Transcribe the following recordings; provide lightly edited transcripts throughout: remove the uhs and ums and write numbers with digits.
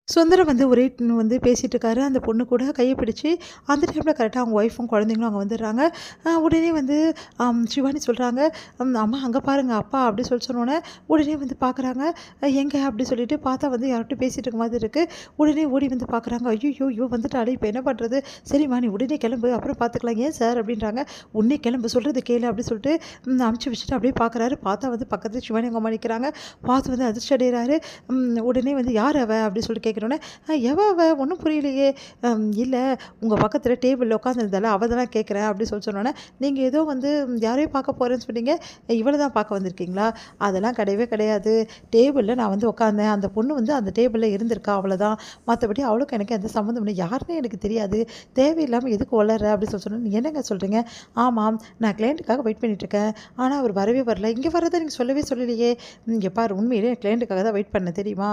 சுந்தரம் வந்து ஒரே வந்து பேசிகிட்டு இருக்காரு. அந்த பொண்ணு கூட கைய பிடிச்சு, அந்த டைம்ல கரெக்ட்டா அவங்க ஒய்ஃபும் குழந்தைங்களும் அங்க வந்துடுறாங்க. உடனே வந்து சிவானி சொல்றாங்க, "அம்மா அங்க பாருங்க அப்பா" அப்படி சொன்னோனே, உடனே வந்து பார்க்குறாங்க. எங்க அப்படி சொல்லிட்டு பார்த்தா வந்து யார்கிட்டயோ பேசிட்டு இருக்க மாதிரி இருக்கு. உடனே ஓடி வந்து பார்க்குறாங்க. ஐய்யய்யோ! இவ வந்துட்டாளே! இப்ப என்ன பண்றது? சரிம்மா நீ உடனே கிளம்பு, அப்புறம் பார்த்துக்கலாம். ஏன் சார்? அப்படின்றாங்க. உடனே கிளம்பு சொல்றத கேளு அப்படி சொல்லிட்டு அனுப்பிச்சு வச்சுட்டு அப்படியே பார்க்குறாரு. பார்த்தா வந்து பக்கத்துல சிவானி அவங்க அம்மா நிக்கிறாங்க. பார்த்து வந்து அதிர்ச்சி அடையறாரு. உடனே வந்து "யார் அவ?" அப்படி சொல்லிட்டு கேட்குறோனே, எவ அவ? ஒண்ணும் புரியலையே! இல்ல உங்க பக்கத்துல டேபிள்ல உட்காந்துருந்தால அவ தான் கேட்குறேன் அப்படி சொன்னோனே, நீங்க ஏதோ வந்து யாரையோ பார்க்க போறேன்னு சொன்னீங்க. இவள தான் பார்க்க வந்திருக்கீங்களா? அதெல்லாம் கிடையவே கிடையாது. டேபிள்ல நான் வந்து உட்காந்தேன். அந்த பொண்ணு வந்து அந்த டேபிள்ல இருந்திருக்கா அவ்வளோதான். மத்தபடி அவளுக்கும் எனக்கும் எந்த சம்மந்தம் இல்ல. யாருன்னே எனக்கு தெரியாது. தேவையில்லாம எதுக்கு ஒளர்ற? அப்படி சொன்னோனே, என்னங்க சொல்றீங்க? ஆமாம். நான் கிளையண்ட்டுக்காக வெயிட் பண்ணிட்டு இருக்கேன். ஆனா அவர் வரவே வரல. இங்க வரத நீங்க சொல்லவே சொல்லலையே! இங்க பாரு உண்மையிலேயே கிளையண்ட்டுக்காக தான் வெயிட் பண்ணேன் தெரியுமா?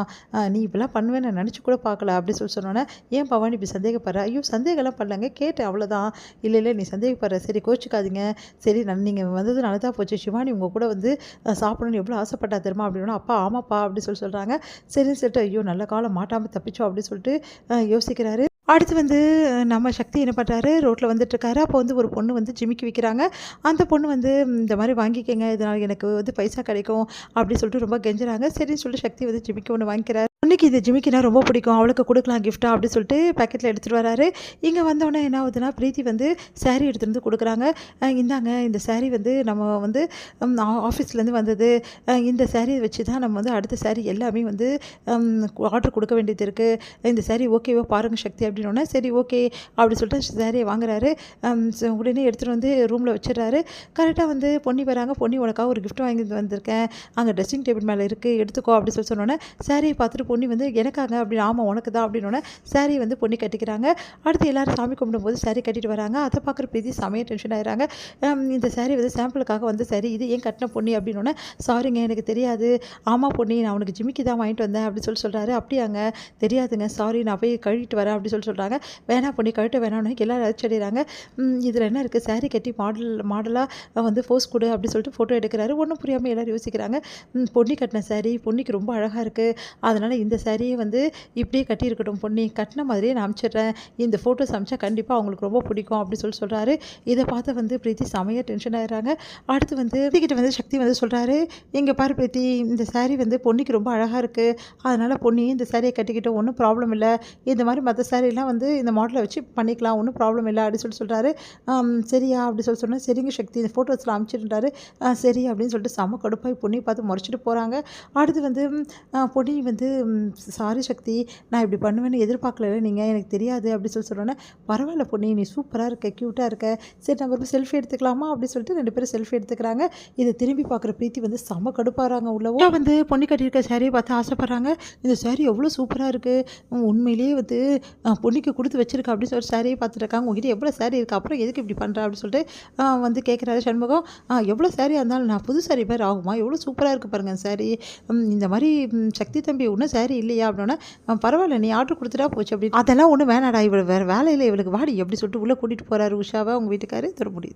நீ இப்படிலாம் பண்ணுவேன்னு நான் நினச்சு கூட பார்க்கல அப்படி சொன்னோன்னே, ஏன் பவானி இப்படி சந்தேகப்படுற? ஐயோ! சந்தேகம்லாம் பண்ணலங்க. கேட்டேன் அவ்வளோதான். இல்ல, இல்ல நீ சந்தேகப்படுற. சரி கோச்சிக்காதீங்க. சரி நீங்க வந்தது நல்லதா போச்சு. சிவானி உங்க கூட வந்து சாப்பிடணும்னு எவ்வளோ ஆசைப்பட்டா தெரியுமா? அப்படின்னா, அப்பா ஆமாப்பா அப்படி சொல்றாங்க. சரின்னு சொல்லிட்டு, ஐயோ! நல்ல காலம் மாட்டாம தப்பிச்சோம் அப்படின்னு சொல்லிட்டு யோசிக்கிறாரு. அடுத்து வந்து நம்ம சக்தி என்ன பண்ணுறாரு, ரோட்ல வந்துட்டுருக்காரு. அப்போ வந்து ஒரு பொண்ணு வந்து ஜிமிக்கி விக்கிறாங்க. அந்த பொண்ணு வந்து இந்த மாரி வாங்கிக்கங்க. இதனால எனக்கு வந்து பைசா கிடைக்கும் அப்படி சொல்லிட்டு ரொம்ப கெஞ்சுறாங்க. சரின்னு சொல்லிட்டு சக்தி வந்து ஜிமிக்கி ஒண்ணு வாங்கிக்கிறாரு. பொண்ணுக்கு இந்த ஜிமிக்கினா ரொம்ப பிடிக்கும். அவளுக்கு குடுக்கலாம் கிஃப்ட்டா அப்படி சொல்லிட்டு பாக்கெட்ல எடுத்துட்டு வராரு. இங்க வந்தோனே என்ன ஆகுதுன்னா, பிரீத்தி வந்து சாரி எடுத்துட்டு வந்து குடுக்குறாங்க. இந்தாங்க இந்த சாரி வந்து நம்ம வந்து ஆஃபீஸ்லேருந்து வந்தது. இந்த சாரிய வச்சு தான் நம்ம வந்து அடுத்த சாரி எல்லாமே வந்து ஆர்டர் குடுக்க வேண்டியது இருக்கு. இந்த சாரி ஓகேவா பாருங்க சக்தி அப்படின்னோனே, சரி ஓகே அப்படி சொல்லிட்டு சாரிய வாங்குறாரு. உடனே எடுத்துட்டு வந்து ரூம்ல வச்சுடுறாரு. கரெக்ட்டா வந்து பொன்னி வராங்க. பொன்னி உனக்காக ஒரு கிஃப்ட் வாங்கிட்டு வந்திருக்கேன். அங்க ட்ரெஸ்ஸிங் டேபிள் மேல இருக்கு. எடுத்துக்கோ அப்படி சொன்னோனே, சாரிய பார்த்துட்டு பொன்னி வந்து எனக்காங்க அப்படின்னு ஆமா உனக்கு தான் அப்படின்னோனே, சாரிய வந்து பொன்னி கட்டிக்கிறாங்க. அடுத்து எல்லாரும் சாமி கும்பிடும்போது சாரி கட்டிட்டு வராங்க. அத பார்க்குற பிரீத்தி செமையா டென்ஷன் ஆயிடுறாங்க. இந்த சாரி வந்து சாம்பிளுக்காக வந்த சாரி. இது ஏன் கட்டின பொன்னி அப்படின்னோனே, சாரிங்க எனக்கு தெரியாது. ஆமா பொன்னி நான் உனக்கு ஜிமிக்கி தான் வாங்கிட்டு வந்தேன் அப்படி சொல்றாரு. அப்படியாங்க தெரியாதுங்க. சாரி நான் போய் கழுவிட்டு வரேன் அப்படி சொல்றாங்க. வேணாம் பொன்னி கழட்ட வேணாம்னு எல்லாரும் அதிர்ச்சி அடைகிறாங்க. இதில என்ன இருக்கு சாரி கட்டி மாடலா வந்து போஸ் குடு அப்படி சொல்லிட்டு ஃபோட்டோ எடுக்கிறாரு. ஒண்ணும் புரியாம எல்லாரும் யோசிக்கிறாங்க. பொன்னி கட்டின சாரி பொன்னிக்கு ரொம்ப அழகா இருக்கு. அதனால இந்த சாரியே வந்து இப்படியே கட்டியிருக்கட்டும் பொன்னி. கட்டின மாதிரியே நான் அனுப்பிச்சிடுறேன். இந்த ஃபோட்டோஸ் அனுப்பிச்சா கண்டிப்பா அவங்களுக்கு ரொம்ப பிடிக்கும் அப்படி சொல்றாரு. இத பார்த்து வந்து பிரீத்தி செமையா டென்ஷன் ஆயிடுறாங்க. அடுத்து வந்து கிட்ட வந்து சக்தி வந்து சொல்றாரு, "இங்க பாரு பிரீத்தி இந்த சாரி வந்து பொன்னிக்கு ரொம்ப அழகா இருக்கு. அதனால பொன்னி இந்த சாரிய கட்டிக்கிட்டோம் ஒண்ணும் ப்ராப்ளம் இல்ல. இந்த மாரி மத்த சாரிலாம் வந்து இந்த மாடல வச்சு பண்ணிக்கலாம். ஒண்ணும் ப்ராப்ளம் இல்ல." அப்படி சொல்றாரு. சரியா அப்படி சொன்னா, "சரிங்க சக்தி இந்த ஃபோட்டோஸ்லாம் அனுப்பிச்சிடுறாரு." சரி அப்படின்னு சொல்லிட்டு செம கடுப்பாய் பொன்னிய பார்த்து முறைச்சிட்டு போறாங்க. அடுத்து வந்து பொன்னி வந்து சாரி சக்தி நான் இப்படி பண்ணுவேன்னு எதிர்பார்க்கல நீங்க. எனக்கு தெரியாது அப்படி சொன்னோனே, "பரவாயில்ல பொன்னி நீ சூப்பரா இருக்க, கியூட்டா இருக்க. சரி நம்ம ஒரு செல்ஃபி எடுத்துக்கலாமா?" அப்படி சொல்லிட்டு 2 பேரும் செல்ஃபி எடுத்துக்கிறாங்க. இத திரும்பி பார்க்குற பிரீத்தி வந்து செம கடுப்பாறாங்க உள்ளவும். வந்து பொன்னி கட்டியிருக்க சாரிய பார்த்து ஆசைப்படுறாங்க. இந்த சாரி எவ்வளோ சூப்பரா இருக்கு. உண்மையிலேயே வந்து பொன்னிக்கு குடுத்து வச்சிருக்க அப்படின்னு சொல்லி சாரியே பார்த்துட்டு இருக்காங்க. "உங்ககிட்ட எவ்வளோ சாரி இருக்கு? அப்புறம் எதுக்கு இப்படி பண்ற?" அப்படின்னு சொல்லிட்டு வந்து கேட்குறாரு சண்முகம். எவ்வளோ சாரியா இருந்தாலும் நான் புது சாரி மாரி ஆகுமா? எவ்வளோ சூப்பரா இருக்கு பாருங்க சாரி. இந்த மாரி சக்தி தம்பி இன்னும் சாரி இல்லையா?" அப்படின்னோனே, பரவாயில்ல நீ ஆர்டர் குடுத்துட்டா போச்சு" அப்படின்னு. "அதெல்லாம் ஒண்ணும் வேணாடா. இவளுக்கு வேற வேலை இல்ல இவளுக்கு வாடி" அப்படி சொல்லிட்டு உள்ள கூட்டிட்டு போறாரு உஷாவ அவங்க வீட்டுக்காரரு. இதோட முடியுது.